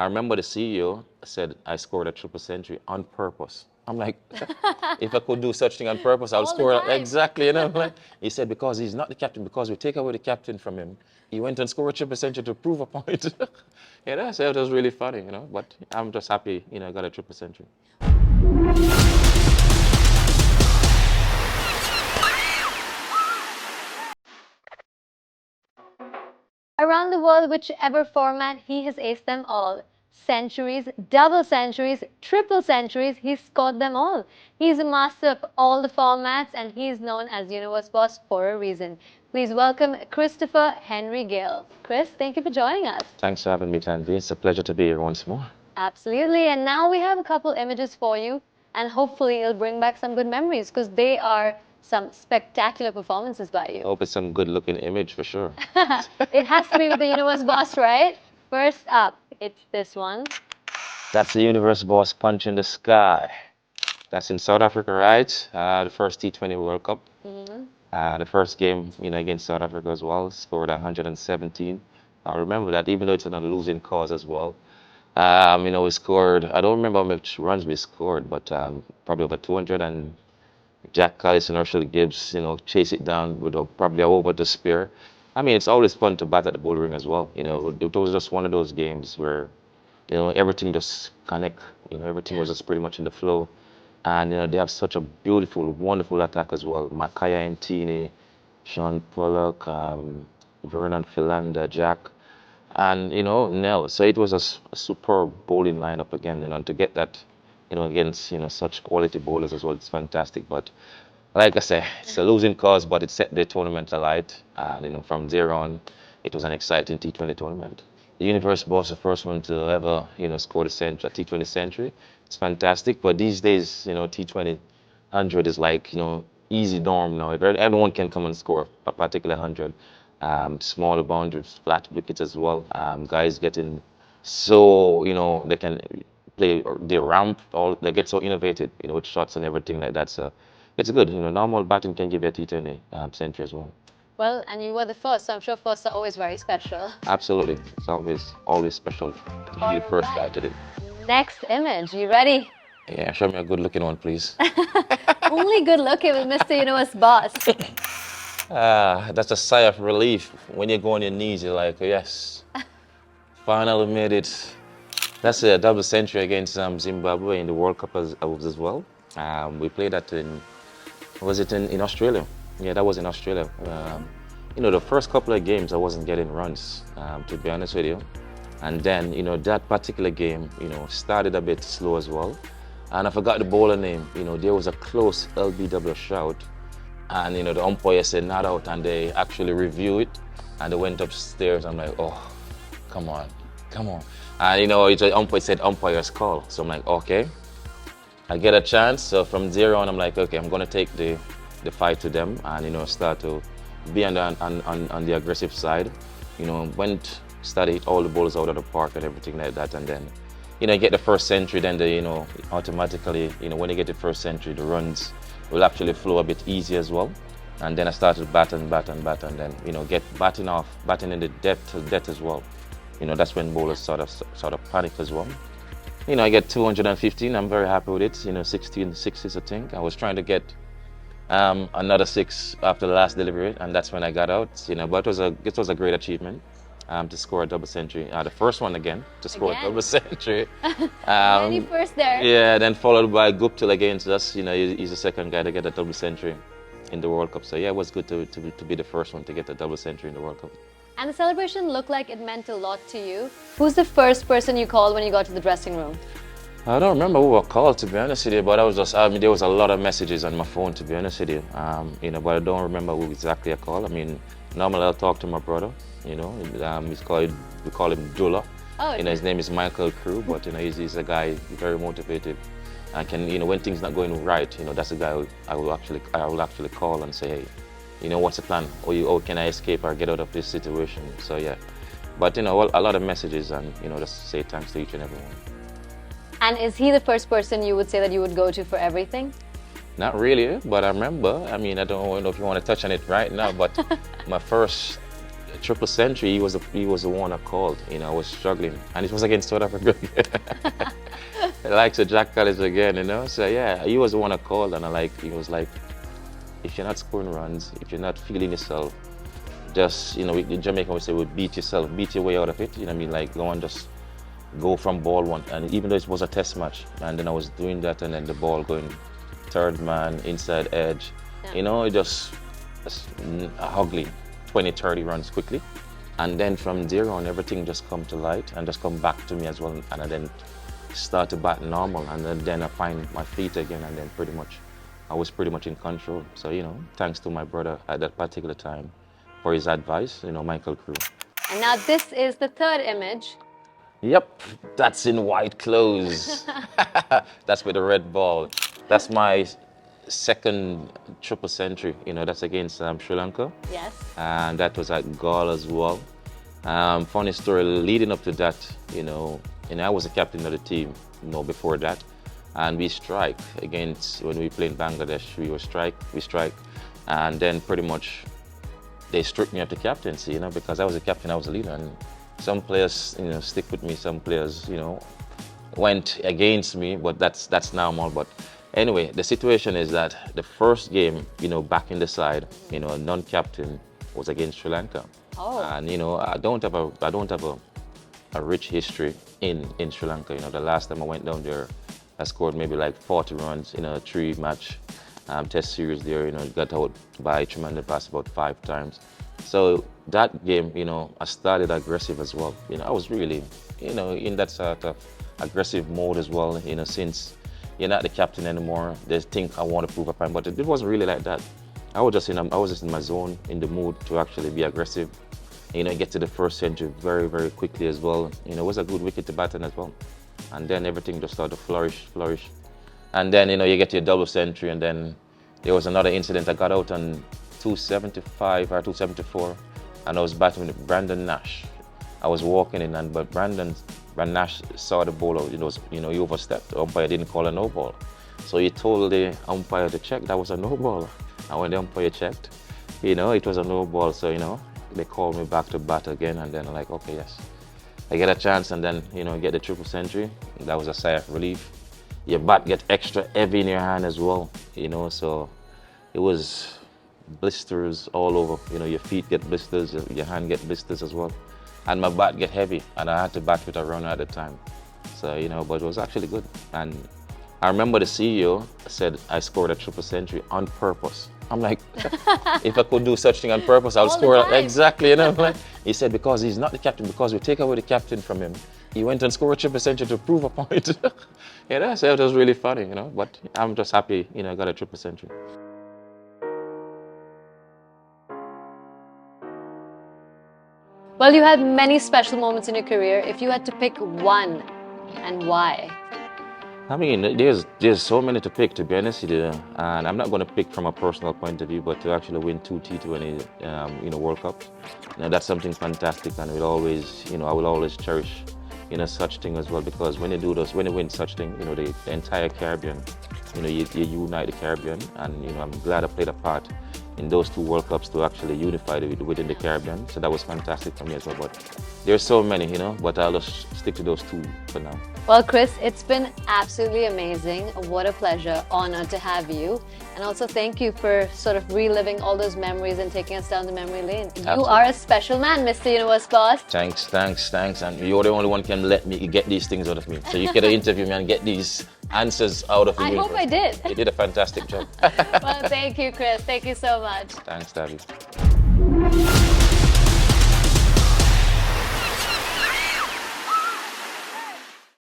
I remember the CEO said I scored a triple century on purpose. I'm like, if I could do such thing on purpose, I would All the score time. exactly. You know, like, he said because he's not the captain, because we take away the captain from him, he went and scored a triple century to prove a point. You know, so it was really funny. You know, but I'm just happy. You know, I got a triple century. Around the world, whichever format, he has aced them all. Centuries, double centuries, triple centuries, he's scored them all. He's a master of all the formats and he's known as Universe Boss for a reason. Please welcome Christopher Henry Gayle. Chris, thank you for joining us. Thanks for having me, Tanvi. It's a pleasure to be here once more. Absolutely. And now we have a couple images for you and hopefully it'll bring back some good memories because they are some spectacular performances by you. I hope it's some good-looking image for sure. It has to be with the Universe Boss, right? First up, it's this one. That's the Universe Boss punch in the sky. That's in South Africa, right? The first T20 World Cup. The first game, you know, against South Africa as well, scored 117. I remember that, even though it's on a losing cause as well. You know, we scored, I don't remember how much runs we scored, but probably over 200. And Jack Callis and Herschel Gibbs, you know, chase it down with probably over the spear. I mean, it's always fun to bat at the bull ring as well. You know, it was just one of those games where, you know, everything just connect. You know, everything was just pretty much in the flow. And, you know, they have such a beautiful, wonderful attack as well. Makaya and Tini, Sean Pollock, Vernon Philander, Jack, and, you know, Nell. So it was a superb bowling lineup again, you know, and to get that, you know, against, you know, such quality bowlers as well, it's fantastic. But like I say, it's a losing cause, but it set the tournament alight. And, you know, from there on, it was an exciting T20 tournament. The Universe Boss, the first one to ever, you know, score the century, a T20 century. It's fantastic. But these days, you know, T20 100 is like, you know, easy norm now. Everyone can come and score a particular 100. Smaller boundaries, flat wickets as well. Guys getting so, you know, they can play, they ramp, all they get so innovative, you know, with shots and everything like that. So it's good. You know, normal batting can give you a T20 century as well. Well, and you were the first, so I'm sure firsts are always very special. Absolutely. It's always special to be the first guy to do it. Next image, you ready? Yeah, show me a good looking one, please. Only good looking with Mr. Universe Boss. That's a sigh of relief. When you go on your knees, you're like, yes, finally made it. That's a double century against Zimbabwe in the World Cup as well. We played that was it in Australia? Yeah, that was in Australia. You know, the first couple of games I wasn't getting runs, to be honest with you. And then, you know, that particular game, you know, started a bit slow as well. And I forgot the bowler name. You know, there was a close LBW shout. And, you know, the umpire said not out, and they actually review it. And they went upstairs. I'm like, oh, come on, come on. And, you know, the umpire said umpire's call. So I'm like, okay. I get a chance. So from there on, I'm like, okay, I'm going to take the fight to them and, you know, start to be on the aggressive side. You know, started all the balls out of the park and everything like that. And then, you know, get the first century, then you know, automatically, you know, when you get the first century, the runs will actually flow a bit easier as well. And then I started bat, and then, you know, get batting in the depth as well. You know, that's when bowlers sort of panic as well. You know, I get 215. I'm very happy with it. You know, 16 sixes, I think. I was trying to get another 6 after the last delivery, and that's when I got out. You know, but it was a great achievement to score a double century. The first one again to score a double century. Many first there. Yeah, then followed by Guptill against us. You know, he's the second guy to get a double century in the World Cup. So yeah, it was good to be the first one to get a double century in the World Cup. And the celebration looked like it meant a lot to you. Who's the first person you called when you got to the dressing room? I don't remember who I called, to be honest with you, but there was a lot of messages on my phone, to be honest with you. You know, but I don't remember who exactly I called. I mean, normally I'll talk to my brother, you know, we call him Dula. Oh, you know, his name is Michael Crew, but, you know, he's a guy very motivated. I can, you know, when things not going right, you know, that's the guy I will actually call and say, hey, you know, what's the plan? Or can I escape or get out of this situation? So yeah, but, you know, a lot of messages, and, you know, just say thanks to each and everyone. And is he the first person you would say that you would go to for everything? Not really, but I remember, I mean, I don't know if you want to touch on it right now, but my first triple century, he was the one I called. I was struggling, and it was against South Africa. Like so Jack College again. So yeah, he was the one I called, and he was like, if you're not scoring runs, if you're not feeling yourself, just in Jamaica we say, we beat yourself, beat your way out of it. You know what I mean? Like go and just go from ball one. And even though it was a test match, and then I was doing that, and then the ball going third man, inside edge, it just ugly, 20, 30 runs quickly. And then from there on, everything just come to light and just come back to me as well. And I then start to bat normal, and then I find my feet again, and then I was pretty much in control. So, thanks to my brother at that particular time for his advice, Michael Crew. And now this is the third image. Yep, that's in white clothes. That's with the red ball. That's my second triple century. That's against Sri Lanka. Yes. And that was at Galle as well. Funny story leading up to that, I was the captain of the team, before that. And we strike against, when we play in Bangladesh, we strike. And then pretty much they stripped me of the captaincy, because I was the captain, I was the leader. And some players, stick with me. Some players, went against me, but that's normal. But anyway, the situation is that the first game, back in the side, non-captain was against Sri Lanka. Oh. And I don't have a rich history in Sri Lanka. The last time I went down there, I scored maybe like 40 runs in a 3-match test series there. Got out by Tremendous Pass about 5 times. So that game, I started aggressive as well. I was really, in that sort of aggressive mode as well. Since you're not the captain anymore, they think I want to prove a point, but it wasn't really like that. I was just in my zone, in the mood to actually be aggressive. Get to the first century very, very quickly as well. It was a good wicket to bat on as well. And then everything just started to flourish. And then, you get your double century, and then there was another incident. I got out on 275 or 274, and I was batting with Brandon Nash. I was walking in, but Brandon Nash saw the ball out. He overstepped. The umpire didn't call a no ball. So he told the umpire to check that was a no ball. And when the umpire checked, it was a no ball. So, they called me back to bat again, and then I'm like, okay, yes. I get a chance, and then, get the triple century. That was a sigh of relief. Your bat get extra heavy in your hand as well, so it was blisters all over. Your feet get blisters, your hand get blisters as well. And my bat get heavy, and I had to bat with a runner at the time. So, but it was actually good. And I remember the CEO said I scored a triple century on purpose. I'm like, if I could do such thing on purpose, I'll score it. Exactly, Like, he said, because he's not the captain, because we take away the captain from him, he went and scored a triple century to prove a point. So it was really funny, But I'm just happy, I got a triple century. Well, you had many special moments in your career. If you had to pick one, and why? I mean, there's so many to pick, to be honest with you. And I'm not going to pick from a personal point of view, but to actually win 2 T20 World Cups, that's something fantastic, and we'll always, I will always cherish, such thing as well, because when you do this, when you win such thing, the entire Caribbean, you unite the Caribbean, and I'm glad I played a part in those 2 World Cups to actually unify within the Caribbean. So that was fantastic for me as well. But there's so many, but I'll just stick to those 2 for now. Well, Chris, it's been absolutely amazing. What a pleasure, honor to have you. And also thank you for sort of reliving all those memories and taking us down the memory lane. Absolutely. You are a special man, Mr. Universe Boss. Thanks. And you're the only one can let me get these things out of me. So you can interview me and get these answers out of me. I hope I did. You did a fantastic job. Well, thank you, Chris. Thank you so much. Thanks, Tanvi.